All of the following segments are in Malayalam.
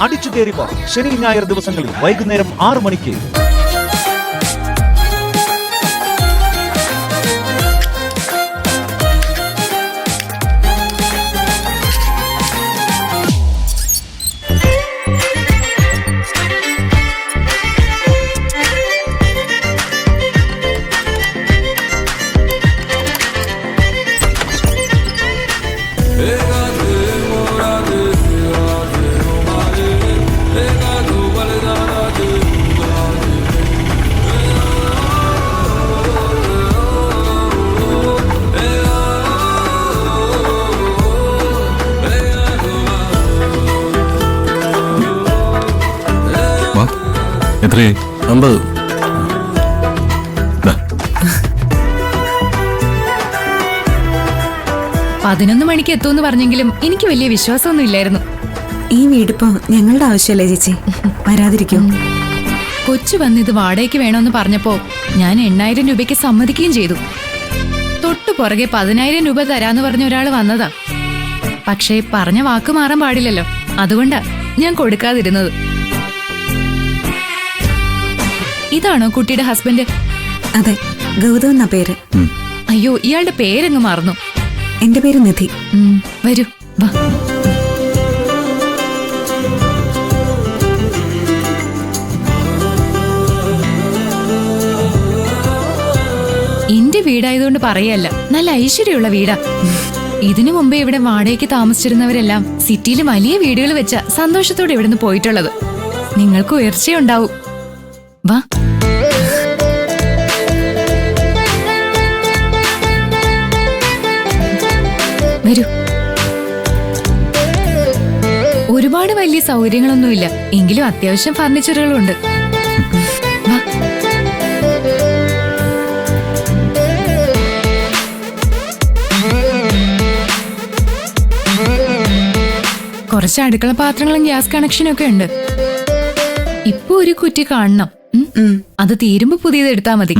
അടിച്ചു കയറിപ്പോ ശനി ഞായർ ദിവസങ്ങളിൽ വൈകുന്നേരം 6 മണിക്ക്. എത്രയായി? 50. 11 മണിക്ക് എത്തുമെന്ന് പറഞ്ഞെങ്കിലും എനിക്ക് വലിയ വിശ്വാസമൊന്നും ഇല്ലായിരുന്നു. ഈ വീടിപ്പോ ഞങ്ങളുടെ ആവശ്യമല്ലേ ചേച്ചി, വരാതിരിക്കും. കൊച്ചു വന്ന് ഇത് വാടകയ്ക്ക് വേണമെന്ന് പറഞ്ഞപ്പോ ഞാൻ 8000 രൂപയ്ക്ക് സമ്മതിക്കുകയും ചെയ്തു. തൊട്ടു പുറകെ 10000 രൂപ തരാന്ന് പറഞ്ഞ ഒരാൾ വന്നതാ. പക്ഷേ പറഞ്ഞ വാക്ക് മാറാൻ പാടില്ലല്ലോ, അതുകൊണ്ടാ ഞാൻ കൊടുക്കാതിരുന്നത്. ഇതാണോ കുട്ടിയുടെ ഹസ്ബൻഡ്? അതെ, ഗൗതം എന്നാ പേര്. അയ്യോ, ഇയാളുടെ പേരങ്ങ് മറന്നു. എന്റെ പേര് നിധി. വരൂ, വാ. എന്റെ വീടായതുകൊണ്ട് പറയല്ല, നല്ല ഐശ്വര്യമുള്ള വീടാ. ഇതിനു മുമ്പേ ഇവിടെ വാടകയ്ക്ക് താമസിച്ചിരുന്നവരെല്ലാം സിറ്റിയിൽ വലിയ വീടുകൾ വെച്ച സന്തോഷത്തോടെ ഇവിടുന്ന് പോയിട്ടുള്ളത്. നിങ്ങൾക്ക് ഉയർച്ചയുണ്ടാവും. വാ. വരൂ. ഒരുപാട് വലിയ സൗകര്യങ്ങളൊന്നുമില്ല, എങ്കിലും അത്യാവശ്യം ഫർണിച്ചറുകളുണ്ട്. കുറച്ച് അടുക്കള പാത്രങ്ങളും ഗ്യാസ് കണക്ഷനും ഒക്കെ ഉണ്ട്. ഇപ്പൊ ഒരു കുറ്റി കാണണം, അത് തീരുമ്പോ പുതിയത് എടുത്താ മതി.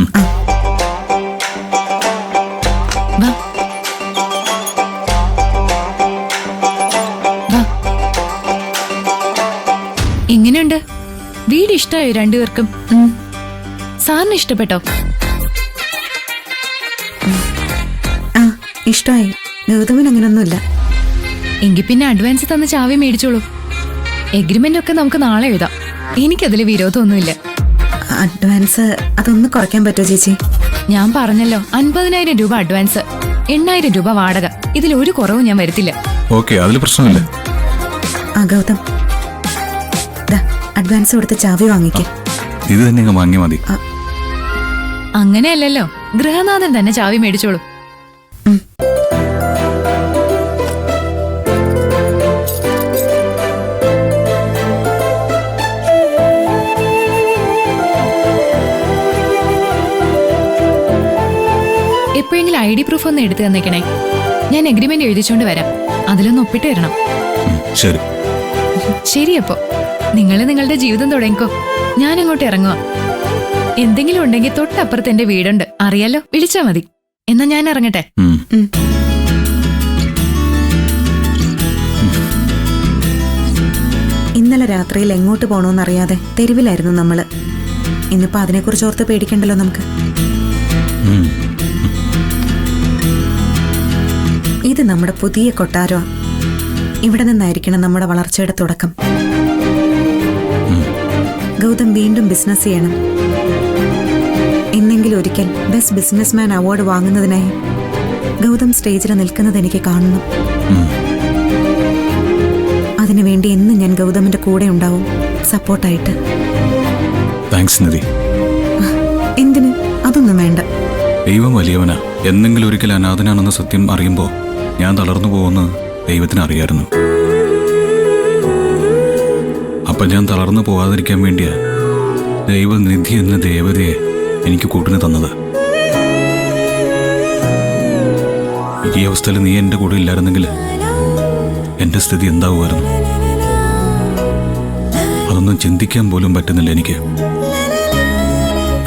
എങ്ങനെയുണ്ട് വീട്? ഇഷ്ടമായോ രണ്ടുപേർക്കും? സാറിന് ഇഷ്ടപ്പെട്ടോ? ഇഷ്ടമായി. ഗൗതമൻ അങ്ങനൊന്നുമില്ല. എങ്കിൽ പിന്നെ അഡ്വാൻസ് തന്ന് ചാവി മേടിച്ചോളൂ. എഗ്രിമെന്റ് ഒക്കെ നമുക്ക് നാളെ എഴുതാം. എനിക്കതില് വിരോധമൊന്നുമില്ല. അഡ്വാൻസ് അതൊന്ന് കുറയ്ക്കാൻ പറ്റുമോ ചേച്ചി? ഞാൻ പറഞ്ഞല്ലോ, 50000 രൂപ അഡ്വാൻസ്, 8000 രൂപ വാടക. ഇതിലൊരു കുറവും ഞാൻ വരുത്തില്ല. അതിൽ പ്രശ്നമില്ല. ഗൗതം, അഡ്വാൻസ് കൊടുത്ത് ചാവി വാങ്ങിക്കേ. ഇത് തന്നെ വാങ്ങിയാ മതി. അങ്ങനെയല്ലല്ലോ, ഗൃഹനാഥൻ തന്നെ ചാവി മേടിച്ചോളൂ. എപ്പോഴെങ്കിലും ID പ്രൂഫ് ഒന്ന് എടുത്തു തന്നേക്കണേ. ഞാൻ എഗ്രിമെന്റ് എഴുതിച്ചോണ്ട് വരാം. അതിലൊന്ന് ഒപ്പിട്ട് തരണം. ശരി, അപ്പോ നിങ്ങൾ നിങ്ങളുടെ ജീവിതം തുടങ്ങിക്കോ. ഞാൻ അങ്ങോട്ട് ഇറങ്ങുക. എന്തെങ്കിലും ഉണ്ടെങ്കിൽ തൊട്ടപ്പുറത്ത് എന്റെ വീടുണ്ട്, അറിയാലോ, വിളിച്ചാ മതി. എന്നാ ഞാൻ ഇറങ്ങട്ടെ. ഇന്നലെ രാത്രിയിൽ എങ്ങോട്ട് പോണോന്നറിയാതെ തെരുവിലായിരുന്നു നമ്മള്. ഇന്നിപ്പോ അതിനെക്കുറിച്ച് ഓർത്ത് പേടിക്കണ്ടല്ലോ നമുക്ക്. ഇത് നമ്മുടെ പുതിയ കൊട്ടാരോ. ഇവിടെ നിന്നായിരിക്കണം നമ്മുടെ വളർച്ചയുടെ തുടക്കം. ഗൗതം വീണ്ടും ബിസിനസ് ചെയ്യണം. എന്നെങ്കിലും ഒരിക്കൽ ബെസ്റ്റ് ബിസിനസ്മാൻ അവാർഡ് വാങ്ങുന്നതിനായി ഗൗതം സ്റ്റേജിൽ നിൽക്കുന്നത് എനിക്ക് കാണണം. അതിനുവേണ്ടി എന്നും ഞാൻ ഗൗതമിന്റെ കൂടെ ഉണ്ടാവും, സപ്പോർട്ടായിട്ട്. എന്തിന്? അതൊന്നും വേണ്ട. ദൈവം വലിയവനാ. എന്തെങ്കിലും ഒരിക്കൽ അനാഥനാണെന്ന സത്യം അറിയുമ്പോ ഞാൻ തളർന്നു പോകുന്ന ദൈവത്തിന് അറിയായിരുന്നു. അപ്പൊ ഞാൻ തളർന്നു പോകാതിരിക്കാൻ വേണ്ടിയാ ദൈവനിധി എന്ന ദേവതയെ എനിക്ക് കൂട്ടിന് തന്നത്. ഈ അവസ്ഥയിൽ നീ എന്റെ കൂടെ ഇല്ലായിരുന്നെങ്കിൽ എന്റെ സ്ഥിതി എന്താവുമായിരുന്നു? അതൊന്നും ചിന്തിക്കാൻ പോലും പറ്റുന്നില്ല എനിക്ക്.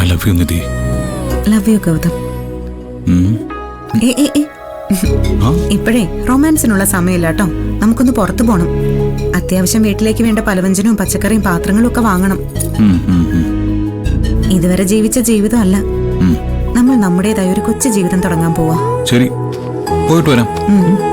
I love you Nidhi. Love you Gautam. ആ? ഇപ്പോഴേ റൊമാൻസിനുള്ള സമയമില്ല കേട്ടോ. നമുക്കൊന്ന് പുറത്തു പോണം. അത്യാവശ്യം വീട്ടിലേക്ക് വേണ്ട പലവ്യഞ്ജനവും പച്ചക്കറിയും പാത്രങ്ങളും ഒക്കെ വാങ്ങണം. ഉം, ഉം, ഉം. ഇതുവരെ ജീവിച്ച ജീവിതമല്ല, ഉം. നമ്മൾ നമ്മുടേതായ ഒരു കൊച്ചു ജീവിതം തുടങ്ങാൻ പോവാ. ശരി, പോയിട്ട് വരാം. ഉം.